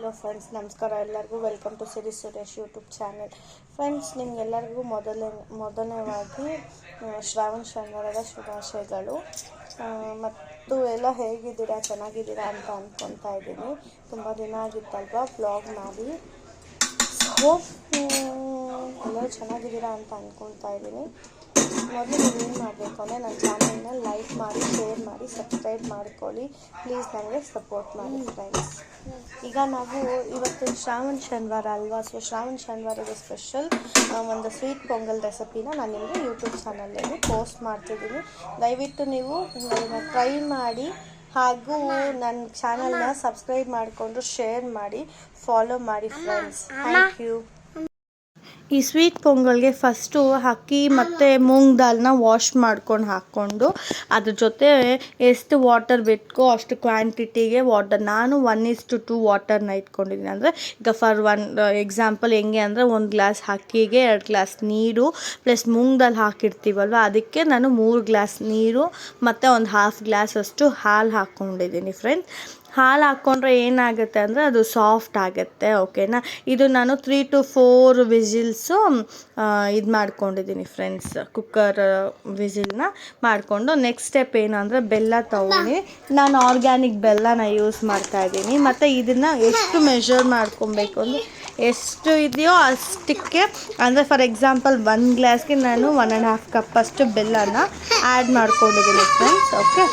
Hello friends, ನಮಸ್ಕಾರ ಎಲ್ಲರಿಗೂ. Welcome to Siri Suresh YouTube channel. Friends, ನಿಮಗೆಲ್ಲರಿಗೂ ಮೊದಲನೇವಾಗಿ ಶ್ರಾವಣ ಶನಿವಾರದ ಶುಭಾಶಯಗಳು. ಮತ್ತು ಎಲ್ಲ ಹೇಗಿದ್ದೀರಾ, ಚೆನ್ನಾಗಿದ್ದೀರಾ ಅಂತ ಅಂದ್ಕೊತಾ ಇದ್ದೀನಿ. ತುಂಬ ದಿನ ಆಗಿತ್ತಲ್ವ ಬ್ಲಾಗ್ ಮಾಡಿ. ಹೋಪ್ ಎಲ್ಲರೂ ಚೆನ್ನಾಗಿದ್ದೀರಾ ಅಂತ ಅಂದ್ಕೊತಾ ಇದ್ದೀನಿ. ಮೊದಲು ನೀವೇನು ಮಾಡಬೇಕು ಅಂದರೆ ನನ್ನ ಚಾನಲ್ನ ಲೈಕ್ ಮಾಡಿ, ಶೇರ್ ಮಾಡಿ, ಸಬ್ಸ್ಕ್ರೈಬ್ ಮಾಡ್ಕೊಳ್ಳಿ. ಪ್ಲೀಸ್ ನನಗೆ ಸಪೋರ್ಟ್ ಮಾಡಿ ಫ್ರೆಂಡ್ಸ್. ಈಗ ನಾವು ಇವತ್ತು ಶ್ರಾವಣ ಶನಿವಾರ ಅಲ್ವಾ, ಸೊ ಶ್ರಾವಣ ಶನಿವಾರದ ಸ್ಪೆಷಲ್ ಒಂದು ಸ್ವೀಟ್ ಪೊಂಗಲ್ ರೆಸಿಪಿನ ನಾನು ನಿಮಗೆ ಯೂಟ್ಯೂಬ್ ಚಾನಲಲ್ಲಿ ಪೋಸ್ಟ್ ಮಾಡ್ತಿದ್ದೀನಿ. ದಯವಿಟ್ಟು ನೀವು ಅದನ್ನು ಟ್ರೈ ಮಾಡಿ ಹಾಗೂ ನನ್ನ ಚಾನಲ್ನ ಸಬ್ಸ್ಕ್ರೈಬ್ ಮಾಡಿಕೊಂಡು ಶೇರ್ ಮಾಡಿ, ಫಾಲೋ ಮಾಡಿ ಫ್ರೆಂಡ್ಸ್. Thank you. ಈ ಸ್ವೀಟ್ ಪೊಂಗಲ್ಗೆ ಫಸ್ಟು ಅಕ್ಕಿ ಮತ್ತು ಮೂಂಗ್ ದಾಲ್ನ ವಾಶ್ ಮಾಡ್ಕೊಂಡು ಹಾಕ್ಕೊಂಡು ಅದ್ರ ಜೊತೆ ಎಷ್ಟು ವಾಟರ್ ಬೇಕೋ ಅಷ್ಟು ಕ್ವಾಂಟಿಟಿಗೆ ವಾಟರ್, ನಾನು 1:2 ವಾಟರ್ನ ಇಟ್ಕೊಂಡಿದ್ದೀನಿ. ಅಂದರೆ ಈಗ ಫಾರ್ ಎಕ್ಸಾಂಪಲ್ ಹೆಂಗೆ ಅಂದರೆ 1 ಗ್ಲಾಸ್ ಅಕ್ಕಿಗೆ 2 ಗ್ಲಾಸ್ ನೀರು ಪ್ಲಸ್ ಮೂಂಗ್ ದಾಲ್ ಹಾಕಿರ್ತೀವಲ್ವ, ಅದಕ್ಕೆ ನಾನು 3 ಗ್ಲಾಸ್ ನೀರು ಮತ್ತು ಒಂದು 1/2 ಗ್ಲಾಸ್ ಅಷ್ಟು ಹಾಲು ಹಾಕ್ಕೊಂಡಿದ್ದೀನಿ ಫ್ರೆಂಡ್ಸ್. ಹಾಲು ಹಾಕ್ಕೊಂಡ್ರೆ ಏನಾಗುತ್ತೆ ಅಂದರೆ ಅದು ಸಾಫ್ಟ್ ಆಗುತ್ತೆ. ಓಕೆನಾ, ಇದು ನಾನು 3 to 4 ವಿಸಿಲ್ಸು ಇದು ಮಾಡ್ಕೊಂಡಿದ್ದೀನಿ ಫ್ರೆಂಡ್ಸ್. ಕುಕ್ಕರ್ ವಿಸಿಲ್ನ ಮಾಡಿಕೊಂಡು ನೆಕ್ಸ್ಟ್ ಸ್ಟೆಪ್ ಏನು ಅಂದರೆ ಬೆಲ್ಲ ತೊಗೊಂಡು ನಾನು ಆರ್ಗ್ಯಾನಿಕ್ ಬೆಲ್ಲನ ಯೂಸ್ ಮಾಡ್ತಾಯಿದ್ದೀನಿ. ಮತ್ತು ಇದನ್ನು ಎಷ್ಟು ಮೆಷರ್ ಮಾಡ್ಕೊಬೇಕು ಅಂದರೆ ಎಷ್ಟು ಇದೆಯೋ ಅಷ್ಟಕ್ಕೆ, ಅಂದರೆ ಫಾರ್ ಎಕ್ಸಾಂಪಲ್ 1 ಗ್ಲಾಸ್ಗೆ ನಾನು 1.5 ಕಪ್ ಅಷ್ಟು ಬೆಲ್ಲನ ಆ್ಯಡ್ ಮಾಡ್ಕೊಂಡಿದ್ದೀನಿ ಫ್ರೆಂಡ್ಸ್. ಓಕೆ,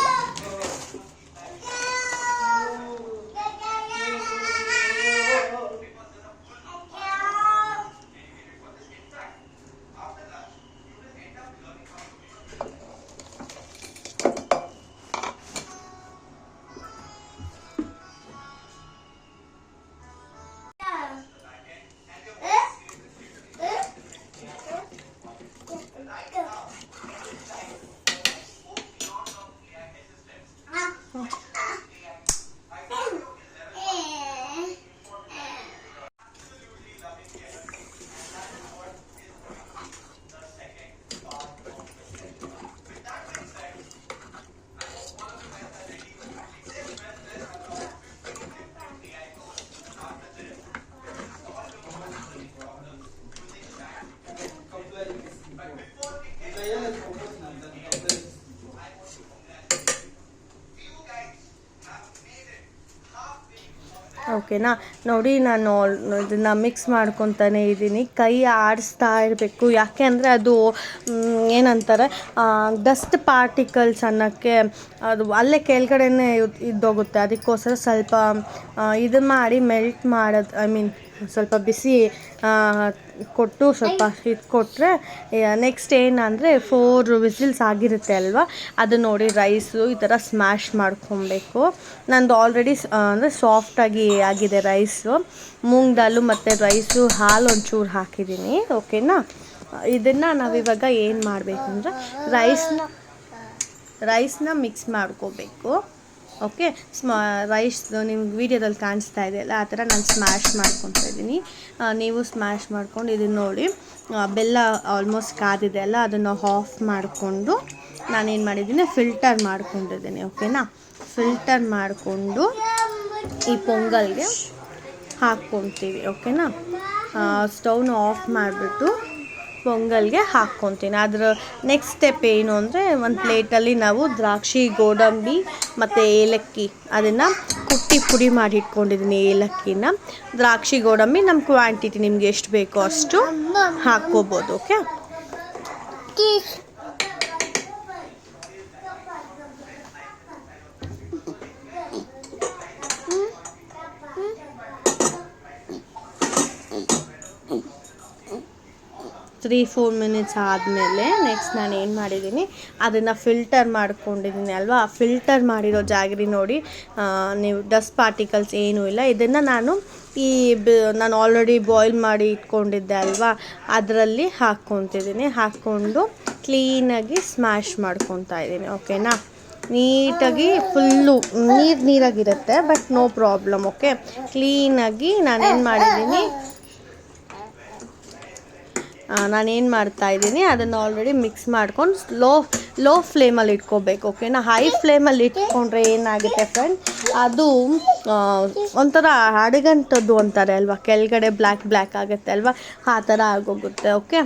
ಓಕೆನಾ. ನೋಡಿ, ನಾನು ಇದನ್ನು ಮಿಕ್ಸ್ ಮಾಡ್ಕೊತಾನೆ ಇದ್ದೀನಿ. ಕೈ ಆಡಿಸ್ತಾ ಇರಬೇಕು, ಯಾಕೆ ಅಂದರೆ ಅದು ಏನಂತಾರೆ ಡಸ್ಟ್ ಪಾರ್ಟಿಕಲ್ಸ್ ಅನ್ನೋಕ್ಕೆ ಅದು ಅಲ್ಲೇ ಕೆಳಗಡೆನೇ ಇದ್ದೋಗುತ್ತೆ. ಅದಕ್ಕೋಸ್ಕರ ಸ್ವಲ್ಪ ಇದು ಮಾಡಿ ಮೆಲ್ಟ್ ಮಾಡೋದು, ಸ್ವಲ್ಪ ಬಿಸಿ ಕೊಟ್ಟು ಸ್ವಲ್ಪ ಇದು ಕೊಟ್ಟರೆ ನೆಕ್ಸ್ಟ್ ಏನಂದರೆ 4 ವಿಸಿಲ್ಸ್ ಆಗಿರುತ್ತೆ ಅಲ್ವಾ, ಅದು ನೋಡಿ ರೈಸು ಈ ಥರ ಸ್ಮ್ಯಾಶ್ ಮಾಡ್ಕೊಬೇಕು. ನಂದು ಆಲ್ರೆಡಿ ಅಂದರೆ ಸಾಫ್ಟಾಗಿ ಆಗಿದೆ ರೈಸು. ಮೂಂಗ್ ದಾಲು ಮತ್ತು ರೈಸು, ಹಾಲು ಒಂಚೂರು ಹಾಕಿದ್ದೀನಿ. ಓಕೆನಾ, ಇದನ್ನು ನಾವಿವಾಗ ಏನು ಮಾಡಬೇಕು ಅಂದರೆ ರೈಸ್ನ ಮಿಕ್ಸ್ ಮಾಡ್ಕೋಬೇಕು. ಓಕೆ, ರೈಸ್ ನಿಮ್ಗೆ ವೀಡಿಯೋದಲ್ಲಿ ಕಾಣಿಸ್ತಾ ಇದೆಯಲ್ಲ, ಆ ಥರ ನಾನು ಸ್ಮ್ಯಾಶ್ ಮಾಡ್ಕೊತಾ ಇದ್ದೀನಿ. ನೀವು ಸ್ಮ್ಯಾಶ್ ಮಾಡ್ಕೊಂಡು ಇದನ್ನು ನೋಡಿ. ಬೆಲ್ಲ ಆಲ್ಮೋಸ್ಟ್ ಕಾದಿದೆ ಅಲ್ಲ, ಅದನ್ನು ಆಫ್ ಮಾಡಿಕೊಂಡು ನಾನೇನು ಮಾಡಿದ್ದೀನಿ, ಫಿಲ್ಟರ್ ಮಾಡ್ಕೊಂಡಿದ್ದೀನಿ. ಓಕೆನಾ, ಫಿಲ್ಟರ್ ಮಾಡಿಕೊಂಡು ಈ ಪೊಂಗಲ್ಗೆ ಹಾಕ್ಕೊತೀವಿ. ಓಕೆನಾ, ಸ್ಟವ್ನ ಆಫ್ ಮಾಡಿಬಿಟ್ಟು ಪೊಂಗಲ್ಗೆ ಹಾಕ್ಕೊತೀನಿ. ಅದರ ನೆಕ್ಸ್ಟ್ ಸ್ಟೆಪ್ ಏನು ಅಂದರೆ ಒಂದು ಪ್ಲೇಟಲ್ಲಿ ನಾವು ದ್ರಾಕ್ಷಿ, ಗೋಡಂಬಿ ಮತ್ತು ಏಲಕ್ಕಿ ಅದನ್ನು ಕುಟ್ಟಿ ಪುಡಿ ಮಾಡಿ ಇಟ್ಕೊಂಡಿದ್ದೀನಿ. ಏಲಕ್ಕಿನ, ದ್ರಾಕ್ಷಿ, ಗೋಡಂಬಿ ನಮ್ಮ ಕ್ವಾಂಟಿಟಿ ನಿಮ್ಗೆ ಎಷ್ಟು ಬೇಕೋ ಅಷ್ಟು ಹಾಕ್ಕೋಬೋದು. ಓಕೆ, 3-4 ಮಿನಿಟ್ಸ್ ಆದಮೇಲೆ ನೆಕ್ಸ್ಟ್ ನಾನು ಏನು ಮಾಡಿದ್ದೀನಿ, ಅದನ್ನು ಫಿಲ್ಟರ್ ಮಾಡ್ಕೊಂಡಿದ್ದೀನಿ ಅಲ್ವಾ. ಆ ಫಿಲ್ಟರ್ ಮಾಡಿರೋ ಜಾಗರಿ ನೋಡಿ, ನೀವು ಡಸ್ಟ್ ಪಾರ್ಟಿಕಲ್ಸ್ ಏನೂ ಇಲ್ಲ. ಇದನ್ನು ನಾನು ನಾನು ಆಲ್ರೆಡಿ ಬಾಯ್ಲ್ ಮಾಡಿ ಇಟ್ಕೊಂಡಿದ್ದೆ ಅಲ್ವಾ, ಅದರಲ್ಲಿ ಹಾಕ್ಕೊತಿದ್ದೀನಿ. ಹಾಕ್ಕೊಂಡು ಕ್ಲೀನಾಗಿ ಸ್ಮ್ಯಾಶ್ ಮಾಡ್ಕೊತಾ ಇದ್ದೀನಿ. ಓಕೆನಾ, ನೀಟಾಗಿ ಫುಲ್ಲು ನೀರಾಗಿರುತ್ತೆ, ಬಟ್ ನೋ ಪ್ರಾಬ್ಲಮ್. ಓಕೆ, ಕ್ಲೀನಾಗಿ ನಾನೇನು ಮಾಡಿದ್ದೀನಿ, ನಾನೇನು ಮಾಡ್ತಾಯಿದ್ದೀನಿ ಅದನ್ನು ಆಲ್ರೆಡಿ ಮಿಕ್ಸ್ ಮಾಡ್ಕೊಂಡು ಲೋ ಫ್ಲೇಮಲ್ಲಿ ಇಟ್ಕೋಬೇಕು. ಓಕೆನಾ. ಹೈ ಫ್ಲೇಮಲ್ಲಿ ಇಟ್ಕೊಂಡ್ರೆ ಏನಾಗುತ್ತೆ ಫ್ರೆಂಡ್, ಅದು ಒಂಥರ ಅಡಗಂಟದ್ದು ಅಂತಾರೆ ಅಲ್ವಾ, ಕೆಳಗಡೆ ಬ್ಲ್ಯಾಕ್ ಆಗುತ್ತೆ ಅಲ್ವಾ, ಆ ಥರ ಆಗೋಗುತ್ತೆ. ಓಕೆ.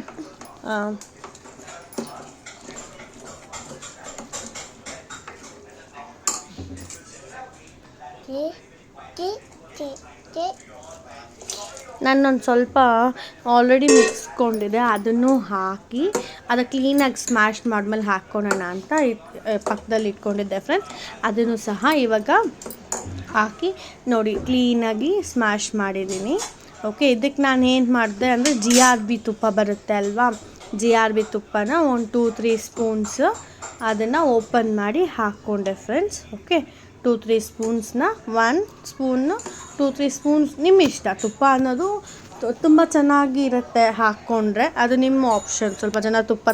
ನಾನೊಂದು ಸ್ವಲ್ಪ ಆಲ್ರೆಡಿ ಮಿಕ್ಸ್ಕೊಂಡಿದೆ, ಅದನ್ನು ಹಾಕಿ ಅದು ಕ್ಲೀನಾಗಿ ಸ್ಮ್ಯಾಶ್ ಮಾಡಿದ್ಮೇಲೆ ಹಾಕ್ಕೊಳ್ಳೋಣ ಅಂತ ಪಕ್ಕದಲ್ಲಿ ಇಟ್ಕೊಂಡಿದ್ದೆ ಫ್ರೆಂಡ್ಸ್. ಅದನ್ನು ಸಹ ಇವಾಗ ಹಾಕಿ ನೋಡಿ ಕ್ಲೀನಾಗಿ ಸ್ಮ್ಯಾಶ್ ಮಾಡಿದ್ದೀನಿ. ಓಕೆ. ಇದಕ್ಕೆ ನಾನು ಏನು ಮಾಡಿದೆ ಅಂದರೆ GRB ತುಪ್ಪ ಬರುತ್ತೆ ಅಲ್ವಾ, GRB ತುಪ್ಪನ ಒಂದು 2-3 ಸ್ಪೂನ್ಸ್ ಅದನ್ನು ಓಪನ್ ಮಾಡಿ ಹಾಕ್ಕೊಂಡೆ ಫ್ರೆಂಡ್ಸ್. ಓಕೆ. 2-3 ಸ್ಪೂನ್ಸ್ನ 1 ಸ್ಪೂನು 2-3 ಸ್ಪೂನ್ಸ್ ನಿಮ್ಮ ಇಷ್ಟ. ತುಪ್ಪ ಅನ್ನೋದು ತುಂಬ ಚೆನ್ನಾಗಿರುತ್ತೆ ಹಾಕ್ಕೊಂಡ್ರೆ, ಅದು ನಿಮ್ಮ ಆಪ್ಷನ್. ಸ್ವಲ್ಪ ಜನ ತುಪ್ಪ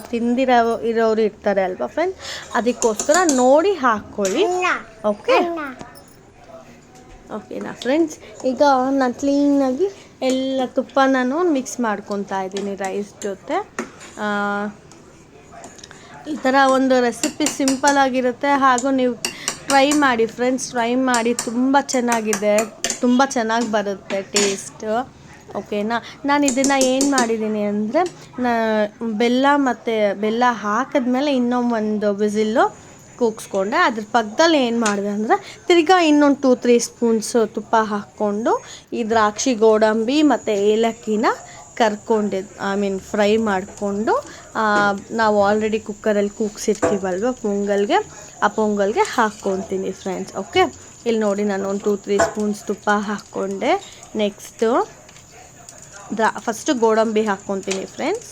ಇರೋರು ಇರ್ತಾರೆ ಅಲ್ವಾ ಫ್ರೆಂಡ್ಸ್, ಅದಕ್ಕೋಸ್ಕರ ನೋಡಿ ಹಾಕ್ಕೊಳ್ಳಿ. ಓಕೆ. ಓಕೆನಾ ಫ್ರೆಂಡ್ಸ್. ಈಗ ನಾನು ಕ್ಲೀನಾಗಿ ಎಲ್ಲ ತುಪ್ಪ ನಾನು ಮಿಕ್ಸ್ ಮಾಡ್ಕೊತಾ ಇದ್ದೀನಿ ರೈಸ್ ಜೊತೆ. ಈ ಥರ ಒಂದು ರೆಸಿಪಿ ಸಿಂಪಲಾಗಿರುತ್ತೆ, ಹಾಗೂ ನೀವು ಟ್ರೈ ಮಾಡಿ ಫ್ರೆಂಡ್ಸ್. ಟ್ರೈ ಮಾಡಿ, ತುಂಬ ಚೆನ್ನಾಗಿದೆ, ತುಂಬ ಚೆನ್ನಾಗಿ ಬರುತ್ತೆ ಟೇಸ್ಟ್. ಓಕೆನಾ. ನಾನು ಇದನ್ನು ಏನು ಮಾಡಿದ್ದೀನಿ ಅಂದರೆ ಬೆಲ್ಲ ಹಾಕಿದ್ಮೇಲೆ ಇನ್ನೊಂದು ವಿಸಿಲ್ಲು ಕೂಗಿಸ್ಕೊಂಡೆ. ಅದ್ರ ಪಕ್ಕದಲ್ಲಿ ಏನು ಮಾಡಿದೆ ಅಂದರೆ ತಿರ್ಗಾ ಇನ್ನೊಂದು 2-3 ಸ್ಪೂನ್ಸ್ ತುಪ್ಪ ಹಾಕ್ಕೊಂಡು ಈ ದ್ರಾಕ್ಷಿ, ಗೋಡಂಬಿ ಮತ್ತು ಏಲಕ್ಕಿನ ಫ್ರೈ ಮಾಡಿಕೊಂಡು ನಾವು ಆಲ್ರೆಡಿ ಕುಕ್ಕರಲ್ಲಿ ಕೂಗಿಸಿರ್ತೀವಲ್ವ ಪೊಂಗಲ್ಗೆ ಹಾಕ್ಕೊತೀನಿ ಫ್ರೆಂಡ್ಸ್. ಓಕೆ. ಇಲ್ಲಿ ನೋಡಿ ನಾನು ಒಂದು 2-3 ಸ್ಪೂನ್ಸ್ ತುಪ್ಪ ಹಾಕ್ಕೊಂಡೆ. ನೆಕ್ಸ್ಟು ಫಸ್ಟು ಗೋಡಂಬಿ ಹಾಕ್ಕೊತೀನಿ ಫ್ರೆಂಡ್ಸ್.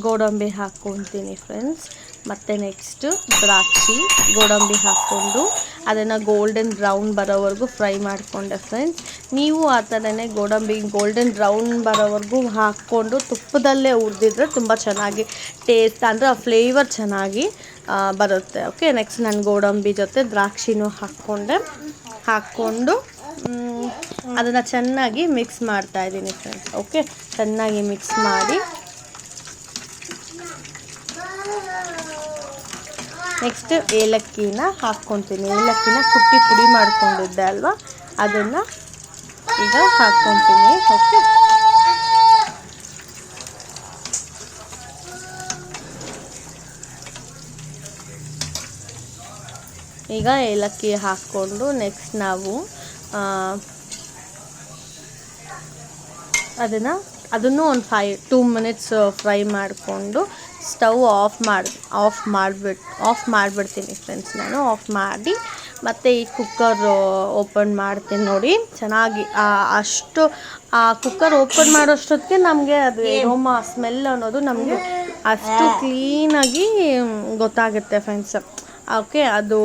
ಗೋಡಂಬಿ ಹಾಕ್ಕೊತೀನಿ ಫ್ರೆಂಡ್ಸ್. ಮತ್ತು ನೆಕ್ಸ್ಟು ದ್ರಾಕ್ಷಿ, ಗೋಡಂಬಿ ಹಾಕ್ಕೊಂಡು ಅದನ್ನು ಗೋಲ್ಡನ್ ಬ್ರೌನ್ ಬರೋವರೆಗೂ ಫ್ರೈ ಮಾಡಿಕೊಂಡೆ ಫ್ರೆಂಡ್ಸ್. ನೀವು ಆ ಥರನೇ ಗೋಲ್ಡನ್ ಬ್ರೌನ್ ಬರೋವರೆಗೂ ಹಾಕ್ಕೊಂಡು ತುಪ್ಪದಲ್ಲೇ ಹುರಿದಿದ್ರೆ ತುಂಬ ಚೆನ್ನಾಗಿ ಟೇಸ್ಟ್, ಅಂದರೆ ಆ ಫ್ಲೇವರ್ ಚೆನ್ನಾಗಿ ಬರುತ್ತೆ. ಓಕೆ. ನೆಕ್ಸ್ಟ್ ನಾನು ಗೋಡಂಬಿ ಜೊತೆ ದ್ರಾಕ್ಷಿನೂ ಹಾಕ್ಕೊಂಡು ಅದನ್ನು ಚೆನ್ನಾಗಿ ಮಿಕ್ಸ್ ಮಾಡ್ತಾಯಿದ್ದೀನಿ ಫ್ರೆಂಡ್ಸ್. ಓಕೆ. ಚೆನ್ನಾಗಿ ಮಿಕ್ಸ್ ಮಾಡಿ ನೆಕ್ಸ್ಟ್ ಏಲಕ್ಕಿನ ಹಾಕ್ಕೊತೀನಿ. ಏಲಕ್ಕಿನ ಕುಟ್ಟಿ ಪುಡಿ ಮಾಡ್ಕೊಂಡಿದ್ದೆ ಅಲ್ವಾ, ಅದನ್ನು ಈಗ ಹಾಕ್ಕೊತೀನಿ. ಓಕೆ. ಈಗ ಏಲಕ್ಕಿ ಹಾಕ್ಕೊಂಡು ನೆಕ್ಸ್ಟ್ ನಾವು ಅದನ್ನು ಒಂದು 2 ಮಿನಿಟ್ಸ್ ಫ್ರೈ ಮಾಡಿಕೊಂಡು ಸ್ಟವ್ ಆಫ್ ಮಾಡಿಬಿಡ್ತೀನಿ ಫ್ರೆಂಡ್ಸ್. ನಾನು ಆಫ್ ಮಾಡಿ ಮತ್ತು ಈ ಕುಕ್ಕರ್ ಓಪನ್ ಮಾಡ್ತೀನಿ. ನೋಡಿ ಚೆನ್ನಾಗಿ ಅಷ್ಟು ಕುಕ್ಕರ್ ಓಪನ್ ಮಾಡೋಷ್ಟೊತ್ತಿಗೆ ನಮಗೆ ಅದು ಅರೋಮಾ ಸ್ಮೆಲ್ ಅನ್ನೋದು ನಮಗೆ ಅಷ್ಟು ಕ್ಲೀನಾಗಿ ಗೊತ್ತಾಗುತ್ತೆ ಫ್ರೆಂಡ್ಸ್. ಓಕೆ. ಅದು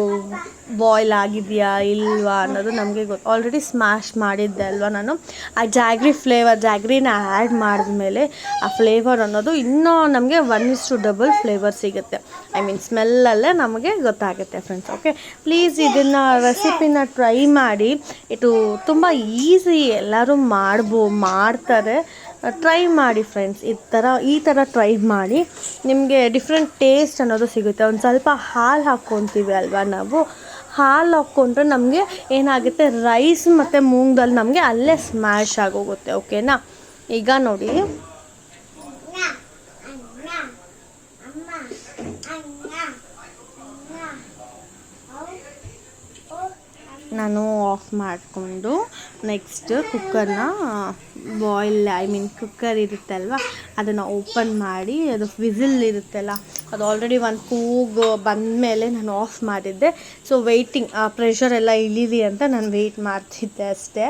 ಬಾಯ್ಲ್ ಆಗಿದೆಯಾ ಇಲ್ವಾ ಅನ್ನೋದು ನಮಗೆ ಆಲ್ರೆಡಿ ಸ್ಮ್ಯಾಶ್ ಮಾಡಿದ್ದೆ ಅಲ್ವಾ ನಾನು. ಆ ಜಾಗ್ರಿನ ಆ್ಯಡ್ ಮಾಡಿದ್ಮೇಲೆ ಆ ಫ್ಲೇವರ್ ಅನ್ನೋದು ಇನ್ನೂ ನಮಗೆ 1:2 ಫ್ಲೇವರ್ ಸಿಗುತ್ತೆ. ಸ್ಮೆಲ್ಲಲ್ಲೇ ನಮಗೆ ಗೊತ್ತಾಗುತ್ತೆ ಫ್ರೆಂಡ್ಸ್. ಓಕೆ. ಪ್ಲೀಸ್ ಇದನ್ನು ರೆಸಿಪಿನ ಟ್ರೈ ಮಾಡಿ. ಇದು ತುಂಬ ಈಸಿ, ಎಲ್ಲರೂ ಮಾಡ್ತಾರೆ. ಟ್ರೈ ಮಾಡಿ ಫ್ರೆಂಡ್ಸ್. ಈ ಥರ ಟ್ರೈ ಮಾಡಿ, ನಿಮಗೆ ಡಿಫ್ರೆಂಟ್ ಟೇಸ್ಟ್ ಅನ್ನೋದು ಸಿಗುತ್ತೆ. ಒಂದು ಸ್ವಲ್ಪ ಹಾಲು ಹಾಕ್ಕೊತೀವಿ ಅಲ್ವಾ ನಾವು, ಹಾಲು ಹಾಕ್ಕೊಂಡ್ರೆ ನಮಗೆ ಏನಾಗುತ್ತೆ, ರೈಸ್ ಮತ್ತು ಮೂಂಗಲ್ ನಮಗೆ ಅಲ್ಲೇ ಸ್ಮ್ಯಾಶ್ ಆಗೋಗುತ್ತೆ. ಓಕೆನಾ. ಈಗ ನೋಡಿ ನಾನು ಆಫ್ ಮಾಡಿಕೊಂಡು ನೆಕ್ಸ್ಟ್ ಕುಕ್ಕರ್ನ ಕುಕ್ಕರ್ ಇರುತ್ತಲ್ವ ಅದನ್ನು ಓಪನ್ ಮಾಡಿ, ಅದು ವಿಸಿಲ್ ಇರುತ್ತಲ್ಲ ಅದು ಆಲ್ರೆಡಿ ಒಂದು ಕೂಗು ಬಂದಮೇಲೆ ನಾನು ಆಫ್ ಮಾಡಿದ್ದೆ. ಸೊ ವೆಯ್ಟಿಂಗ್, ಆ ಪ್ರೆಷರ್ ಎಲ್ಲ ಇಳೀಲಿ ಅಂತ ನಾನು ವೆಯ್ಟ್ ಮಾಡ್ತಿದ್ದೆ ಅಷ್ಟೇ.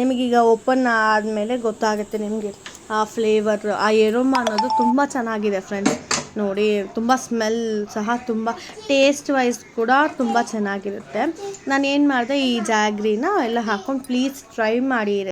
ನಿಮಗೀಗ ಓಪನ್ ಆದಮೇಲೆ ಗೊತ್ತಾಗುತ್ತೆ ನಿಮಗೆ ಆ ಫ್ಲೇವರ್, ಆ ಎರೋಮಾ ಅನ್ನೋದು ತುಂಬ ಚೆನ್ನಾಗಿದೆ ಫ್ರೆಂಡ್ಸ್. ನೋಡಿ, ತುಂಬ ಸ್ಮೆಲ್ ಸಹ ತುಂಬ ಟೇಸ್ಟ್ ವೈಸ್ ಕೂಡ ತುಂಬ ಚೆನ್ನಾಗಿರುತ್ತೆ. ನಾನು ಏನು ಮಾಡಿದೆ, ಈ ಜಾಗ್ರಿನ ಎಲ್ಲ ಹಾಕ್ಕೊಂಡು ಪ್ಲೀಸ್ ಟ್ರೈ ಮಾಡಿ.